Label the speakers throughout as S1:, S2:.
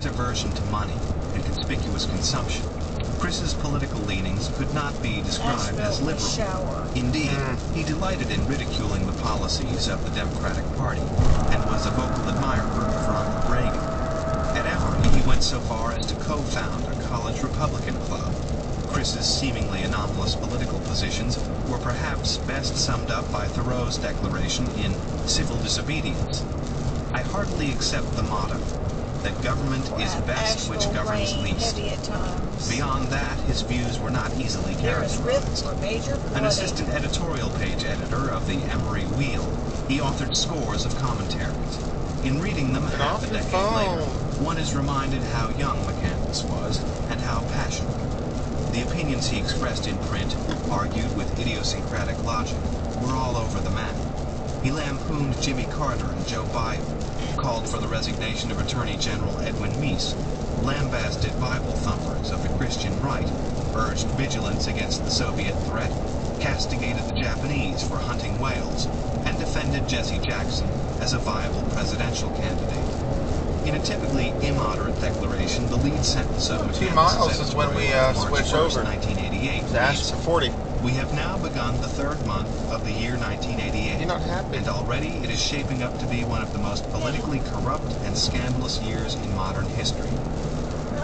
S1: aversion to money and conspicuous consumption, Chris's political leanings could not be described as liberal. Indeed, he delighted in ridiculing the policies of the Democratic Party and was a vocal admirer of Ronald Reagan. At Emory, he went so far as to co-found a college Republican club. Chris's seemingly anomalous political positions were perhaps best summed up by Thoreau's declaration in Civil Disobedience. I heartily accept the motto that government is best which governs least. Beyond that, his views were not easily characterized. An assistant editorial page editor of the Emory Wheel, he authored scores of commentaries. In reading them half a decade later, one is reminded how young McCandless was and how passionate. The opinions he expressed in print, argued with idiosyncratic logic, were all over the map. He lampooned Jimmy Carter and Joe Biden, called for the resignation of Attorney General Edwin Meese, lambasted Bible thumpers of the Christian right, urged vigilance against the Soviet threat, castigated the Japanese for hunting whales, and defended Jesse Jackson as a viable presidential candidate. In a typically immoderate declaration, the lead sentence of
S2: McCandless' 2 miles is when we switch over
S1: 1988
S2: to ask for 40.
S1: We have now begun the third month of the year 1988,
S2: You're not happy.
S1: and already it is shaping up to be one of the most politically corrupt and scandalous years in modern history.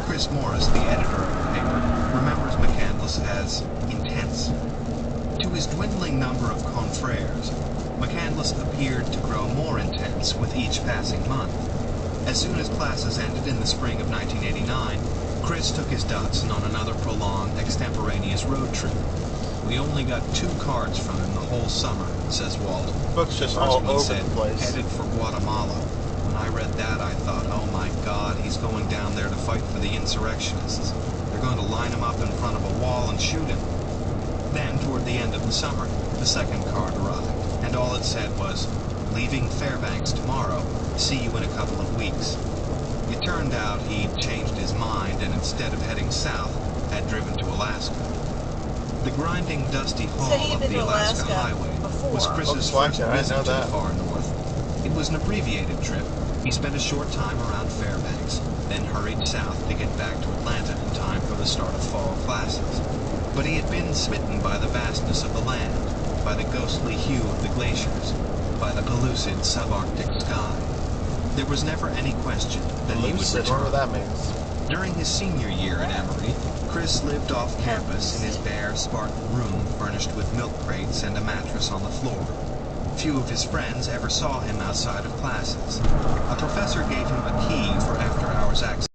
S1: Chris Morris, the editor of the paper, remembers McCandless as intense. To his dwindling number of confreres, McCandless appeared to grow more intense with each passing month. As soon as classes ended in the spring of 1989, Chris took his Datsun on another prolonged, extemporaneous road trip. We only got 2 cards from him the whole summer, says Walt.
S2: Books just
S1: First
S2: all
S1: one
S2: over
S1: said,
S2: the place.
S1: headed for Guatemala. When I read that, I thought, oh my God, he's going down there to fight for the insurrectionists. They're going to line him up in front of a wall and shoot him. Then, toward the end of the summer, the second card arrived, and all it said was, leaving Fairbanks tomorrow, see you in a couple of weeks. It turned out he'd changed his mind and instead of heading south, had driven to Alaska. The grinding, dusty haul of the Alaska Highway was Chris's first visit too far north. It was an abbreviated trip. He spent a short time around Fairbanks, then hurried south to get back to Atlanta in time for the start of fall classes. But he had been smitten by the vastness of the land, by the ghostly hue of the glaciers, by the pellucid subarctic sky. There was never any question that he would return.
S2: Whatever that means.
S1: During his senior year at Emory, Chris lived off campus in his bare, Spartan room furnished with milk crates and a mattress on the floor. Few of his friends ever saw him outside of classes. A professor gave him a key for after-hours access.